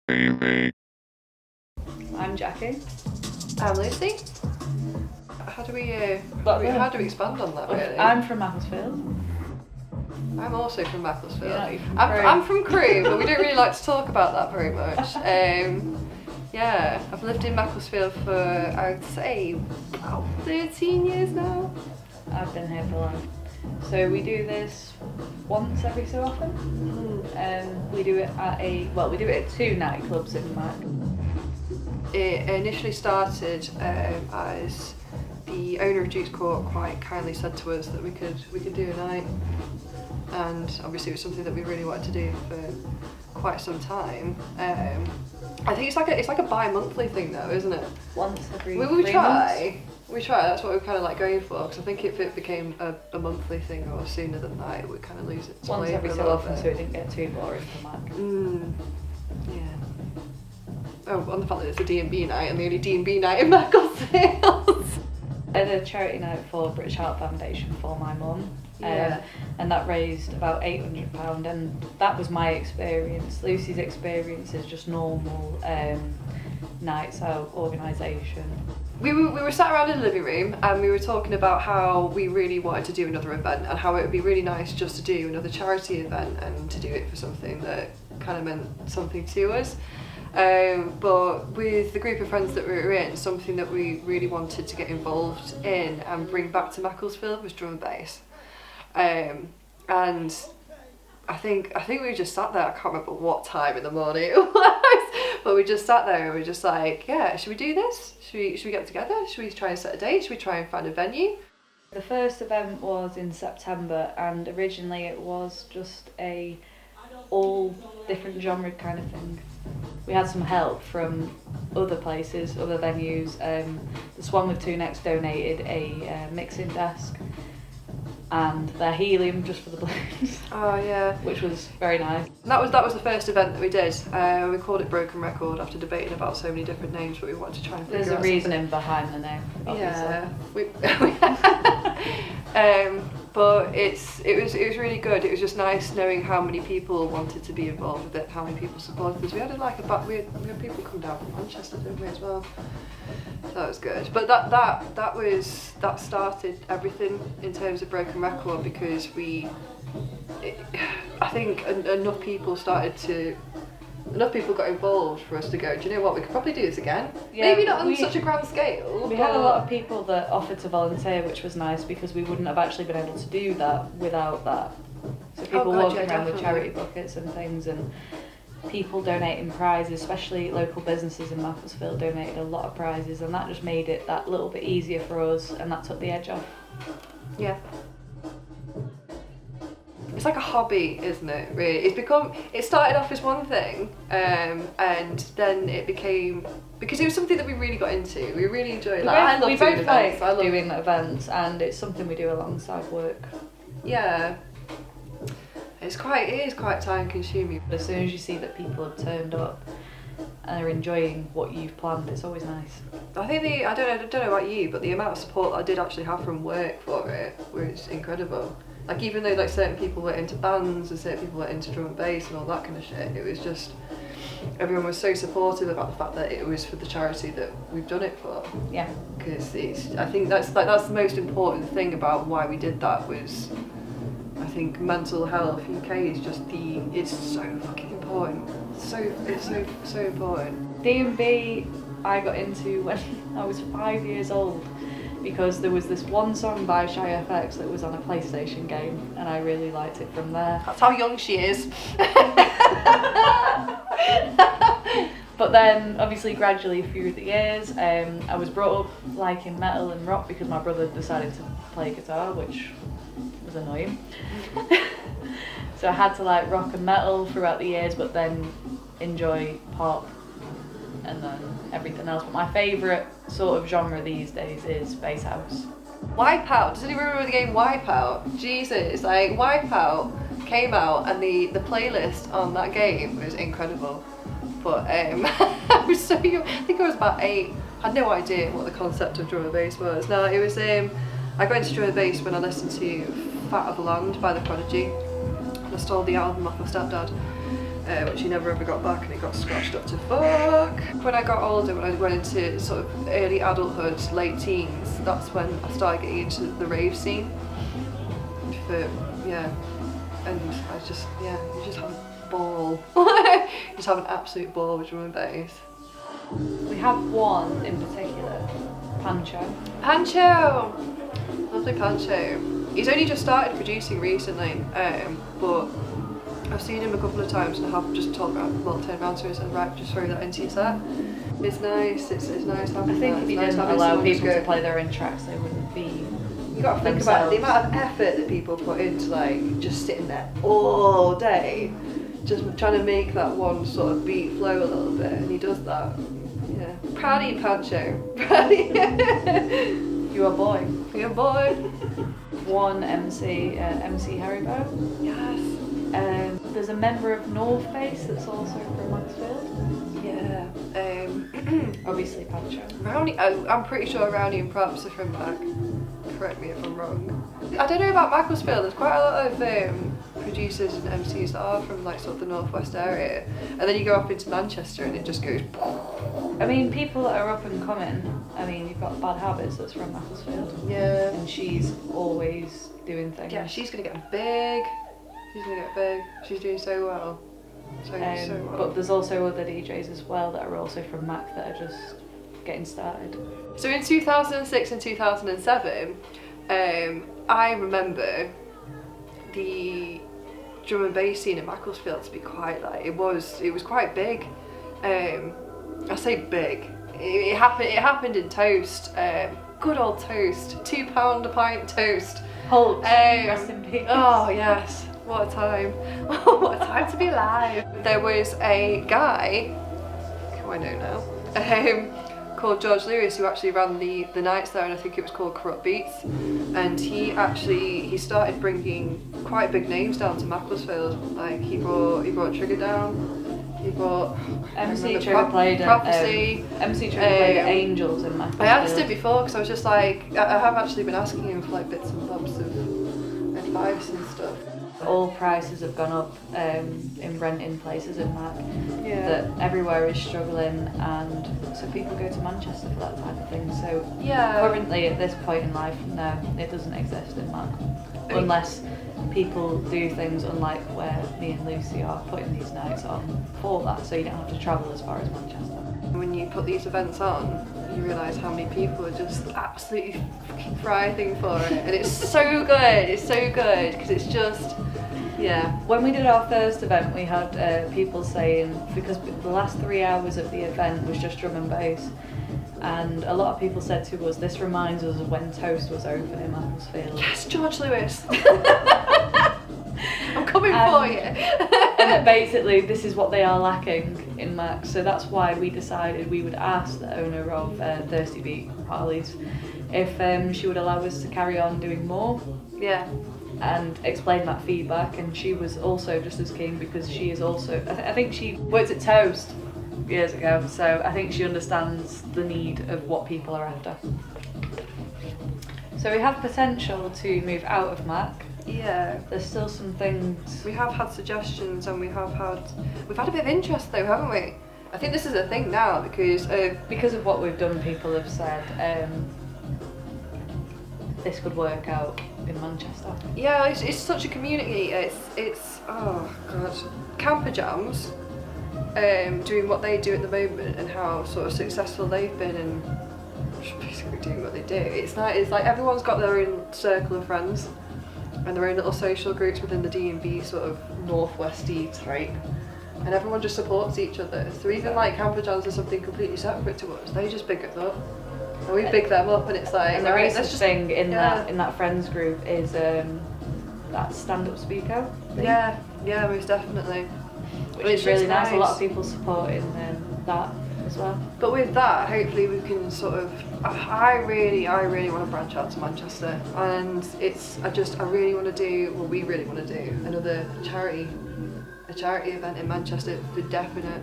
baby. I'm Jackie. I'm Lucy. How do we expand on that really? I'm from Macclesfield. I'm also from Macclesfield. Yeah, I'm from Crewe, but we don't really like to talk about that very much. Yeah, I've lived in Macclesfield for, I'd say, about 13 years now. I've been here for life. So we do this once every so often. We do it at we do it at 2 nightclubs in Mac. It initially started as the owner of Duke's Court quite kindly said to us that we could do a night, and obviously it was something that we really wanted to do for quite some time. I think it's like a bi-monthly thing though, isn't it? Once every we 3 try. months. We try, that's what we're kind of like going for, because I think if it became a monthly thing or sooner than that, it would kind of lose its Once flavour every a so little often bit. so it didn't get too boring for Mac. Yeah. Oh, on the fact that it's a D&B night and the only D&B night in Macclesfield. I did a charity night for British Heart Foundation for my mum. Yeah. And that raised about £800, and that was my experience. Lucy's experience is just normal nights out organisation. We were sat around in the living room and we were talking about how we really wanted to do another event and how it would be really nice just to do another charity event and to do it for something that kind of meant something to us. But with the group of friends that we were in, something that we really wanted to get involved in and bring back to Macclesfield was drum and bass. And I think we just sat there, I can't remember what time in the morning it was, but we just sat there and we were just like, yeah, should we do this? Should we get together? Should we try and set a date? Should we try and find a venue? The first event was in September, and originally it was just a all different genre kind of thing. We had some help from other places, other venues. The Swan with 2 Necks donated a mixing desk and their helium just for the balloons. Oh yeah. Which was very nice. That was the first event that we did. We called it Broken Record after debating about so many different names, but we wanted to try and figure There's out a reasoning behind the name, obviously. Yeah. But it was really good. It was just nice knowing how many people wanted to be involved with it, how many people supported us. We had we had people come down from Manchester, didn't we, as well? So that was good. But that started everything in terms of Broken Record, because I think enough people got involved for us to go, do you know what, we could probably do this again. Yeah, maybe not on such a grand scale. We had a lot of people that offered to volunteer, which was nice because we wouldn't have actually been able to do that without that. So people walking around with charity buckets and things, and people donating prizes, especially local businesses in Macclesfield donated a lot of prizes, and that just made it that little bit easier for us, and that took the edge off. Yeah. It's like a hobby, isn't it, really? It started off as one thing, and then it became, because it was something that we really got into. We really enjoyed it. I love doing events. I love doing events, and it's something we do alongside work. Yeah. It is quite time consuming. But as soon as you see that people have turned up and are enjoying what you've planned, it's always nice. I think I don't know about you, but the amount of support I did actually have from work for it was incredible. Like, even though like certain people were into bands and certain people were into drum and bass and all that kind of shit, it was just, everyone was so supportive about the fact that it was for the charity that we've done it for. Yeah. Because I think that's the most important thing about why we did that was, I think mental health UK is just it's so fucking important. It's so important. D&B I got into when I was 5 years old, because there was this one song by Shy FX that was on a PlayStation game, and I really liked it from there. That's how young she is. But then, obviously, gradually through the years, I was brought up liking metal and rock because my brother decided to play guitar, which was annoying. So I had to like rock and metal throughout the years, but then enjoy pop and then everything else. But my favourite sort of genre these days is bass house. Wipeout. Does anyone remember the game Wipeout? Jesus, like Wipeout came out and the playlist on that game was incredible. But I was so young. I think I was about 8. I had no idea what the concept of drum and bass was. No, it was I got into drum and bass when I listened to Fat of the Land by The Prodigy. I stole the album off my stepdad. which he never ever got back, and it got scratched up to fuck. When I got older, when I went into sort of early adulthood, late teens, that's when I started getting into the rave scene. And I just, you just have a ball. You just have an absolute ball with drum and bass. We have one in particular, Pancho. Pancho! Lovely Pancho. He's only just started producing recently, but I've seen him a couple of times and I have just told him, well, turned around to him and said, right, just throw that into your set. It's nice, it's nice having I think that. if you nice didn't allow people to play their own tracks, they wouldn't be. You got to think about the amount of effort that people put into like just sitting there all day, just trying to make that one sort of beat flow a little bit, and he does that. Yeah, proud of you, Pancho. Proud of you. You're a boy. You're a boy. One MC, MC Haribo. Yes. There's a member of North Base that's also from Mansfield. Yeah. Obviously Pancho. Rowney. I'm pretty sure Rowney and Props are from Mac. Correct me if I'm wrong. I don't know about Macclesfield. There's quite a lot of producers and MCs that are from like sort of the northwest area, and then you go up into Manchester and it just goes. I mean, people that are up and coming. I mean, you've got Bad Habits that's from Macclesfield. Yeah. And she's always doing things. Yeah, she's gonna get big. She's gonna get big. She's doing so well. So well. But there's also other DJs as well that are also from Mac that are just getting started. So in 2006 and 2007, I remember the drum and bass scene in Macclesfield to be quite like it was quite big. I say big. It happened in Toast. Good old Toast. £2 a pint Toast. Hulk. Rest in peace. Oh yes. What a time. What a time to be alive. There was a guy who I know now. Called George Lewis, who actually ran the nights there, and I think it was called Corrupt Beats, and he started bringing quite big names down to Macclesfield. Like he brought Trigger down, he brought MC Trigger played Prophecy. MC Trigger played at Angels in Macclesfield. I asked him before because I was just like, I have actually been asking him for like bits and bobs of advice and stuff. All prices have gone up in renting places in Mac. Yeah. That everywhere is struggling, and so people go to Manchester for that type of thing. So Yeah. currently at this point in life, no, it doesn't exist in Mac. Unless people do things unlike where me and Lucy are putting these nights on for that, so you don't have to travel as far as Manchester. When you put these events on, you realise how many people are just absolutely fucking thriving for it, and it's so good. It's so good because it's just, yeah. When we did our first event, we had people saying, because the last 3 hours of the event was just drum and bass, and a lot of people said to us, this reminds us of when Toast was open in Macclesfield. Yes, George Lewis. I'm coming for you. And that basically this is what they are lacking in Mac, so that's why we decided we would ask the owner of Thirsty Beat, Harley's, if she would allow us to carry on doing more. Yeah. And explain that feedback, and she was also just as keen because she is also, I think she worked at Toast years ago, so I think she understands the need of what people are after. So we have potential to move out of Mac. Yeah. There's still some things. We have had suggestions, and we've had a bit of interest though, haven't we? I think this is a thing now because of what we've done. People have said this could work out in Manchester. Yeah, it's such a community. It's oh god, camper jams, doing what they do at the moment and how sort of successful they've been and just basically doing what they do. It's like everyone's got their own circle of friends and their own little social groups within the D&B sort of northwesty type, and everyone just supports each other. So even like camper jams are something completely separate to us. They just big us up. And we big them up, and it's like. And the right, racist thing in that friends group is that stand-up speaker thing. Yeah, most definitely. Which is really nice. A lot of people supporting that as well. But with that, hopefully we can sort of. I really want to branch out to Manchester, and I really want to do. Well, we really want to do another charity event in Manchester for definite.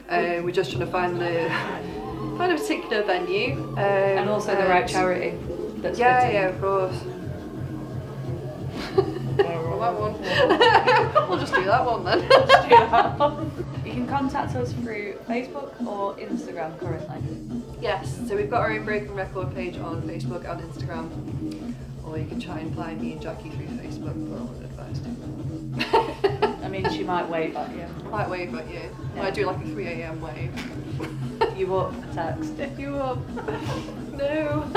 We're just trying to find a particular venue. And also the right charity. That's yeah, of course. Well, that one. We'll just do that one then. Just do that one. You can contact us through Facebook or Instagram currently. Yes, so we've got our own Broken Record page on Facebook and Instagram. Or you can try and find me and Jackie through Facebook, but I wouldn't advise to. I mean, she might wave at you. Might wave at you. Yeah. Might do like a 3 a.m. wave. You up a text. You up? No.